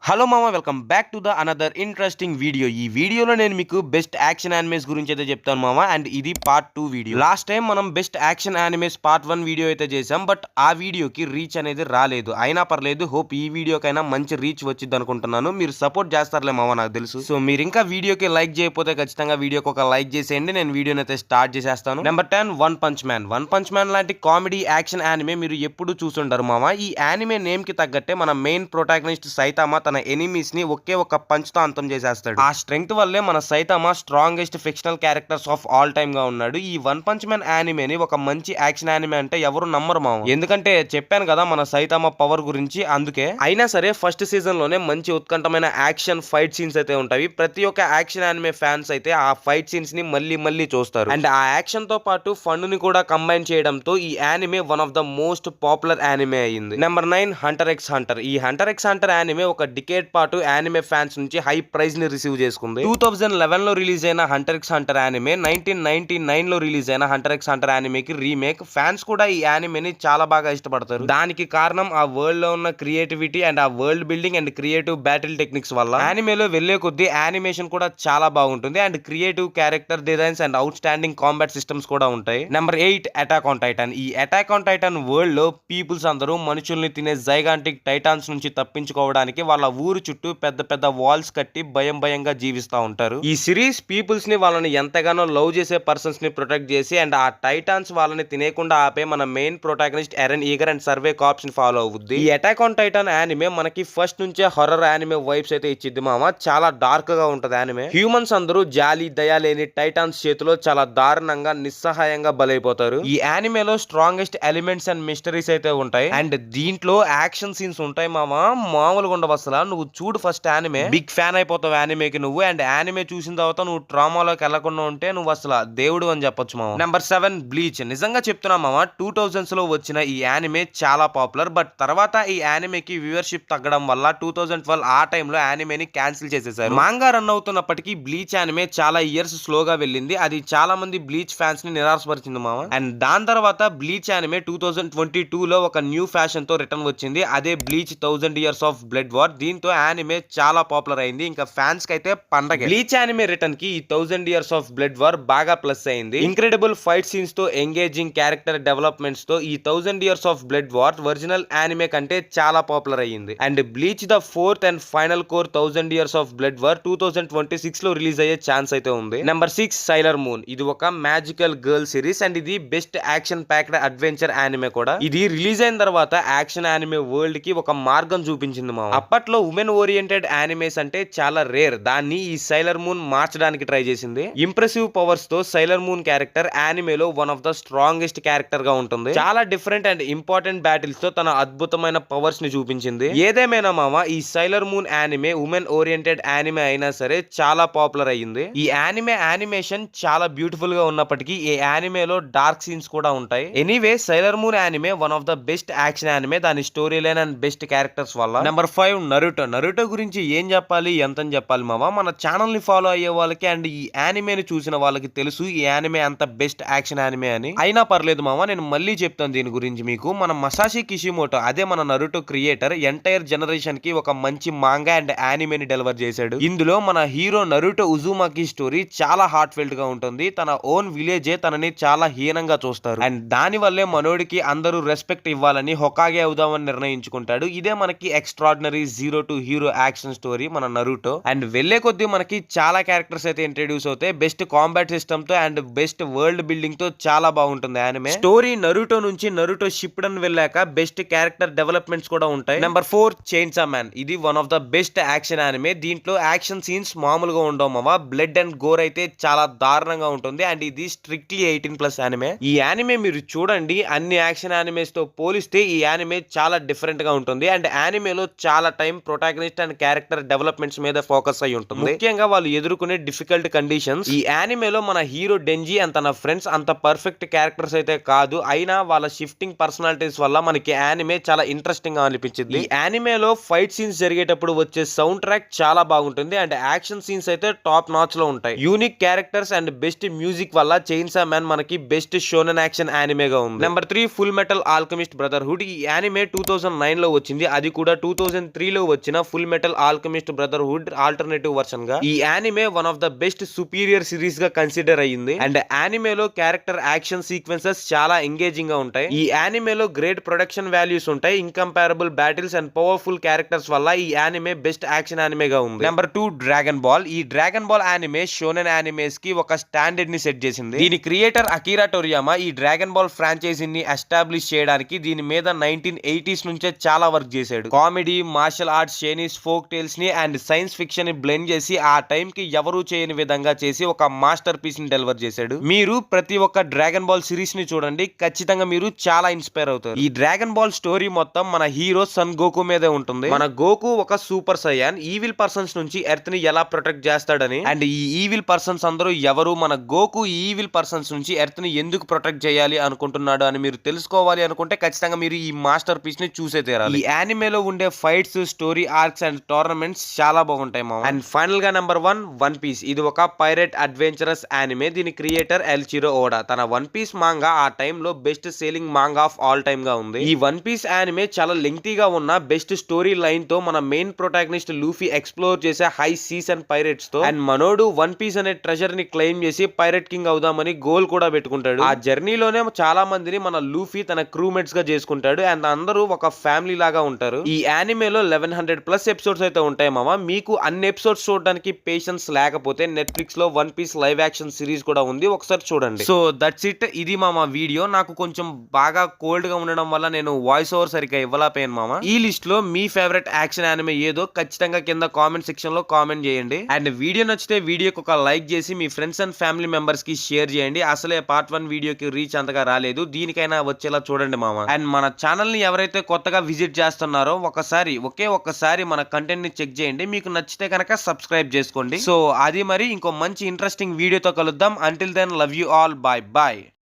Hello మామ, welcome back to the another interesting video. ఈ వీడియోలో నేను మీకు బెస్ట్ యాక్షన్ యానిమేస్ గురించి అయితే చెప్తాను మామ. అండ్ ఇది పార్ట్ 2 వీడియో. లాస్ట్ టైం మనం best action animes part 1 video అయితే చేసాం, బట్ ఆ వీడియోకి రీచ్ అనేది రాలేదు. అయినా పర్లేదు, హోప్ ఈ వీడియోకైనా మంచి రీచ్ వచ్చింది అనుకుంటున్నాను. మీరు సపోర్ట్ చేస్తారులే మామ, నాకు తెలుసు. సో మీరు ఇంకా వీడియోకి లైక్ చేయకపోతే ఖచ్చితంగా వీడియోకి ఒక లైక్ చేసేయండి. నేను వీడియోని అయితే స్టార్ట్ చేసేస్తాను. Number 10, one punch man. One punch man లాంటి కామెడీ యాక్షన్ యానిమే మీరు ఎప్పుడు చూసుంటారు మామ. ఈ యానిమే నేమ్ కి తగ్గట్టే మన మెయిన్ ప్రొటాగనిస్ట్ సైతామా తన ఎనిమీస్ ని ఒకే ఒక పంచ్ తో అంతం చేసేస్తాడు. ఆ స్ట్రెంగ్త్ వల్లే మన Saitama strongest fictional characters of all time గా ఉన్నాడు. ఈ వన్ పంచ్ మ్యాన్ యానిమేని ఒక మంచి యాక్షన్ యానిమే అంటే ఎవరు నమ్మరు మామ, ఎందుకంటే చెప్పాను కదా మన సైతామా పవర్ గురించి. అందుకే అయినా సరే ఫస్ట్ సీజన్ లోనే మంచి ఉత్కంఠమైన యాక్షన్ ఫైట్ సీన్స్ అయితే ఉంటాయి. ప్రతి ఒక్క యాక్షన్ యానిమే ఫ్యాన్స్ అయితే ఆ ఫైట్ సీన్స్ ని మళ్ళీ మళ్ళీ చూస్తారు. అండ్ ఆ యాక్షన్ తో పాటు ఫన్ ని కూడా కంబైన్ చేయడంతో ఈ anime one of the most popular anime అయింది. Number 9, Hunter x Hunter. ఈ హంటర్ ఎక్స్ హంటర్ యానిమే ఒక డికేడ్ పాటు యానిమే ఫ్యాన్స్ నుంచి హై ప్రైజ్ ని రిసీవ్ చేసుకుంది. 2011 లో రిలీజ్ అయిన హంటర్ ఎక్స్ హంటర్ యానిమే 1999 లో రిలీజ్ అయిన హంటర్ ఎక్స్ హంటర్ యానిమేకి రీమేక్. ఫ్యాన్స్ కూడా ఈ యానిమేని చాలా బాగా ఇష్టపడతారు. దానికి కారణం ఆ వరల్డ్ లో ఉన్న క్రియేటివిటీ అండ్ ఆ world building and creative battle techniques వల్ల. యానిమేలో వెళ్లే కొద్దీ యానిమేషన్ కూడా చాలా బాగుంటుంది and creative character designs and outstanding combat systems కూడా ఉంటాయి. Number 8, attack on Titan. ఈ అటాక్ ఆన్ టైటన్ వరల్డ్ లో పీపుల్స్ అందరూ మనుషుల్ని తినే జైగాంటిక్ టైటాన్స్ నుంచి తప్పించుకోవడానికి వాళ్ళ ఊరు చుట్టూ పెద్ద పెద్ద వాల్స్ కట్టి భయంగా జీవిస్తూ ఉంటారు. ఈ సిరీస్ పీపుల్స్ ని వాళ్ళని ఎంతగానో లవ్ చేసే పర్సన్స్ ని ప్రొటెక్ట్ చేసి అండ్ ఆ టైటాన్స్ వాళ్ళని తినేకుండా ఆపే మన main protagonist Eren Yeager and survey corps ని ఫాలో అవుద్ది. ఈ అటాక్ ఆన్ టైటన్ యానిమే మనకి ఫస్ట్ నుంచే హర్రర్ యానిమే వైబ్స్ అయితే ఇచ్చిద్ది మామ. చాలా డార్క్ గా ఉంటది యానిమే. హ్యూమన్స్ అందరూ జాలి దయ లేని టైటాన్స్ చేతిలో చాలా దారుణంగా నిస్సహాయంగా బలైపోతారు. ఈ యానిమేలో స్ట్రాంగెస్ట్ ఎలిమెంట్స్ అండ్ మిస్టరీస్ అయితే ఉంటాయి అండ్ దీంట్లో యాక్షన్ సీన్స్ ఉంటాయి మామ, మామూలుగా ఉండవు అసలు. నువ్వు చూడు ఫస్ట్ యానిమే, బిగ్ ఫ్యాన్ అయిపోతావు యానిమేకి నువ్వు. అండ్ యానిమే చూసిన తర్వాత నువ్వు ట్రామాలోకి వెళ్లకుండా ఉంటే నువ్వు అసలు దేవుడు అని చెప్పొచ్చు మామ. Number 7, bleach. నిజంగా చెప్తున్నా మామ, 2000s లో వచ్చిన ఈ యానిమే చాలా పాపులర్. బట్ తర్వాత ఈ యానిమేకి వ్యూవర్షిప్ తగ్గడం వల్ల 2012 ఆ టైంలో యానిమేని క్యాన్సిల్ చేసేసారు. మాంగా రన్ అవుతున్నప్పటికీ బ్లీచ్ యానిమే చాలా ఇయర్స్ స్లోగా వెళ్ళింది. అది చాలా మంది బ్లీచ్ ఫ్యాన్స్ ని నిరాశపరిచింది మామ. అండ్ దాని తర్వాత బ్లీచ్ యానిమే 2022 లో ఒక న్యూ ఫ్యాషన్ తో రిటర్న్ వచ్చింది. అదే bleach 1000 years of blood war. దీంతో యానిమే చాలా పాపులర్ అయింది. ఇంకా ఫ్యాన్స్ కి అయితే పండగ. బ్లీచ్ యానిమే రిటర్న్ కి ఈ 1000 ఇయర్స్ ఆఫ్ బ్లడ్ వార్ బాగా ప్లస్ అయింది. ఇంక్రెడిబుల్ ఫైట్ సీన్స్ తో ఎంగేజింగ్ క్యారెక్టర్ డెవలప్మెంట్స్ తో ఈ 1000 years of blood war original anime కంటే చాలా పాపులర్ అయ్యింది. And bleach the 4th and final core 1000 years of blood war 2026 లో రిలీజ్ అయ్యే ఛాన్స్ అయితే ఉంది. Number 6, sailor moon. ఇది ఒక మ్యాజికల్ గర్ల్ సిరీస్ అండ్ ఇది best action packed adventure anime కూడా. ఇది రిలీజ్ అయిన తర్వాత యాక్షన్ యానిమే వరల్డ్ కి ఒక మార్గం చూపించింది మా. అప్పట్లో ఉమెన్ ఓరియంటెడ్ యానిమేస్ అంటే చాలా రేర్. దాన్ని ఈ సైలర్ మూన్ మార్చడానికి ట్రై చేసింది. ఇంప్రెసివ్ పవర్స్ తో సైలర్ మూన్ క్యారెక్టర్ యానిమేలో one of the strongest character గా ఉంటుంది. చాలా డిఫరెంట్ అండ్ ఇంపార్టెంట్ బ్యాటిల్స్ తో తన అద్భుతమైన పవర్స్ ని చూపించింది. ఏదేమైనా మామ, ఈ Sailor Moon anime women oriented anime అయినా సరే చాలా పాపులర్ అయ్యింది. ఈ యానిమే యానిమేషన్ చాలా బ్యూటిఫుల్ గా ఉన్నప్పటికీ ఈ యానిమేలో డార్క్ సీన్స్ కూడా ఉంటాయి. Anyway, Sailor Moon anime one of the best action anime దాని story line and best characters వల్ల. Number 5, Naruto. నరుటో గురించి ఏం చెప్పాలి, ఎంతని చెప్పాలి మామ. మన ఛానల్ ని ఫాలో అయ్యే వాళ్ళకి అండ్ ఈ యానిమేని చూసిన వాళ్ళకి తెలుసు ఈ యానిమే అంత బెస్ట్ యాక్షన్ యానిమే అని. అయినా పర్లేదు మామ, నేను మళ్ళీ చెప్తాను దీని గురించి మీకు. మన మసాషి కిషిమోటో, అదే మన నరుటో క్రియేటర్, ఎంటైర్ జనరేషన్ కి ఒక మంచి మాంగా అండ్ యానిమేని డెలివర్ చేశాడు. ఇందులో మన హీరో నరుటో ఉజుమాకి స్టోరీ చాలా హార్ట్ ఫెల్ట్ గా ఉంటుంది. తన ఓన్ విలేజే తనని చాలా హీనంగా చూస్తారు అండ్ దాని వల్లే మనోడికి అందరూ రెస్పెక్ట్ ఇవ్వాలని హొకాగే అవుదామని నిర్ణయించుకుంటాడు. ఇదే మనకి extraordinary zero to hero action story మన నరుటో. అండ్ వెళ్లే కొద్దీ మనకి చాలా క్యారెక్టర్స్ అయితే ఇంట్రడ్యూస్ అవుతాయి. బెస్ట్ కాంబాట్ సిస్టమ్ తో అండ్ బెస్ట్ వరల్డ్ బిల్డింగ్ తో చాలా బాగుంటుంది యానిమే స్టోరీ. నరుటో నుంచి నరుటో షిప్డన్ వెళ్ళాక బెస్ట్ క్యారెక్టర్ డెవలప్మెంట్స్ కూడా ఉంటాయి. Number 4, చైన్సా man. ఇది one of the best action anime. దీంట్లో యాక్షన్ సీన్స్ మామూలుగా ఉండవు మామ. బ్లడ్ అండ్ గోర్ అయితే చాలా దారుణంగా ఉంటుంది అండ్ ఇది స్ట్రిక్ట్లీ 18+ యానిమే. ఈ యానిమే మీరు చూడండి, అన్ని యాక్షన్ యానిమేస్ తో పోలిస్తే ఈ యానిమే చాలా డిఫరెంట్ గా ఉంటుంది అండ్ యానిమేలో చాలా time protagonist and character developments మీద ఫోకస్ అయి ఉంటుంది. ముఖ్యంగా వాళ్ళు ఎదుర్కొనే డిఫికల్ట్ కండిషన్స్. ఈ యానిమేలో మన హీరో డెంజీ అండ్ తన ఫ్రెండ్స్ అంత పర్ఫెక్ట్ క్యారెక్టర్స్ అయితే కాదు, అయినా వాళ్ళ షిఫ్టింగ్ పర్సనాలిటీస్ వల్ల మనకి యానిమే చాలా ఇంట్రెస్టింగ్ గా అనిపించింది. ఈ యానిమేలో ఫైట్ సీన్స్ జరిగేటప్పుడు వచ్చే సౌండ్ ట్రాక్ చాలా బాగుంటుంది అండ్ యాక్షన్ సీన్స్ అయితే టాప్ నాచ్ లో ఉంటాయి. Unique characters and best music వల్ల చైన్సా మ్యాన్ మనకి బెస్ట్ షోనెన్ యాక్షన్ యానిమేగా ఉంది. Number 3, full metal alchemist brotherhood. ఈ యానిమే 2009 లో వచ్చింది. అది కూడా 2003 లో వచ్చిన full metal alchemist brotherhood alternative version గా ఈ anime one of the best superior series గా కన్సిడర్ అయ్యింది. అండ్ యానిమేలో క్యారెక్టర్ యాక్షన్ సీక్వెన్సెస్ చాలా ఎంగేజింగ్ గా ఉంటాయి. ఈ యానిమేలో గ్రేట్ ప్రొడక్షన్ వాల్యూస్ ఉంటాయి. Incomparable battles and powerful characters వల్ల ఈ యానిమే బెస్ట్ యాక్షన్ యానిమేగా ఉంది. Number 2 Dragon Ball. ఈ Dragon Ball anime shonen animes కి ఒక స్టాండర్డ్ ని సెట్ చేసింది. దీని క్రియేటర్ అకిరా టోరియామా ఈ డ్రాగన్ బాల్ ఫ్రాంచైజీని ఎస్టాబ్లిష్ చేయడానికి దీని మీద 1980s నుంచే చాలా వర్క్ చేశాడు. Comedy, martial arts, Chinese folk tales ని అండ్ సైన్స్ ఫిక్షన్ ని బ్లెండ్ చేసి ఆ టైం కి ఎవరూ చేయని విధంగా చేసి ఒక మాస్టర్ పీస్ ని డెలివర్ చేశాడు. మీరు ప్రతి ఒక్క డ్రాగన్ బాల్ సిరీస్ ని చూడండి, ఖచ్చితంగా మీరు చాలా ఇన్స్పైర్ అవుతారు. ఈ డ్రాగన్ బాల్ స్టోరీ మొత్తం మన హీరో సన్ గోకు మీదే ఉంటుంది. మన గోకు ఒక సూపర్ సయాన్ ఈవిల్ పర్సన్స్ నుంచి ఎర్త్ ని ఎలా ప్రొటెక్ట్ చేస్తాడని అండ్ ఈ ఈవిల్ పర్సన్స్ అందరూ ఎవరు, మన గోకు ఈ ఈవిల్ పర్సన్స్ నుంచి ఎర్త్ ని ఎందుకు ప్రొటెక్ట్ చేయాలి అనుకుంటున్నాడు అని మీరు తెలుసుకోవాలి అనుకుంటే ఖచ్చితంగా మీరు ఈ మాస్టర్ పీస్ ని చూసే తీరాలి. ఈ యానిమేలో ఉండే fights, story arcs and tournaments చాలా బాగుంటాయి మామ. అండ్ ఫైనల్ గా నెంబర్ 1 వన్ పీస్. ఇది ఒక పైరేట్ అడ్వెంచరస్ యానిమే. దీని క్రియేటర్ ఎల్చిరో ఓడా. తన వన్ పీస్ మాంగా ఆ టైంలో best selling manga of all time గా ఉంది. ఈ వన్ పీస్ యానిమే చాలా లెంగ్తీగా ఉన్న బెస్ట్ స్టోరీ లైన్ తో మన మెయిన్ ప్రొటాగనిస్ట్ లూఫీ ఎక్స్ప్లోర్ చేసే హై సీస్ అండ్ పైరేట్స్ తో అండ్ మనోడు వన్ పీస్ అనే ట్రెజర్ ని క్లెయిమ్ చేసి పైరేట్ కింగ్ అవుదామని గోల్ కూడా పెట్టుకుంటాడు. ఆ జర్నీలోనే చాలా మందిని మన లూఫీ తన క్రూమేట్స్ గా చేసుకుంటాడు అండ్ అందరూ ఒక ఫ్యామిలీ లాగా ఉంటారు. ఈ యానిమేలో 1100+ ఎపిసోడ్స్ అయితే ఉంటాయి మామ. మీకు అన్ని ఎపిసోడ్స్ చూడడానికి పేషెన్స్ లేకపోతే నెట్ఫ్లిక్స్ లో one piece live action series కూడా ఉంది, ఒకసారి చూడండి. So that's it. ఇది మామ వీడియో. నాకు కొంచెం బాగా కోల్డ్ గా ఉండడం వల్ల నేను వాయిస్ ఓవర్ సరిగ్గా ఇవ్వలేకపోయాను మామ. ఈ లిస్ట్ లో మీ ఫేవరెట్ యాక్షన్ యానిమే ఏదో ఖచ్చితంగా కింద కామెంట్ సెక్షన్ లో కామెంట్ చేయండి. అండ్ వీడియో నచ్చితే వీడియోకి ఒక లైక్ చేసి మీ ఫ్రెండ్స్ అండ్ ఫ్యామిలీ మెంబర్స్ కి షేర్ చేయండి. అసలే పార్ట్ 1 వీడియోకి రీచ్ అంతగా రాలేదు, దీనికైనా వచ్చేలా చూడండి మామ. అండ్ మన ఛానల్ ని ఎవరైతే కొత్తగా విజిట్ చేస్తున్నారో ఒక్కసారి మన కంటెంట్ ని చెక్ చేయండి. మీకు నచ్చితే కనుక సబ్స్క్రైబ్ చేసుకోండి. సో అది మరి ఇంకో మంచి ఇంట్రెస్టింగ్ వీడియోతో కలుద్దాం. Until then love you all. Bye bye.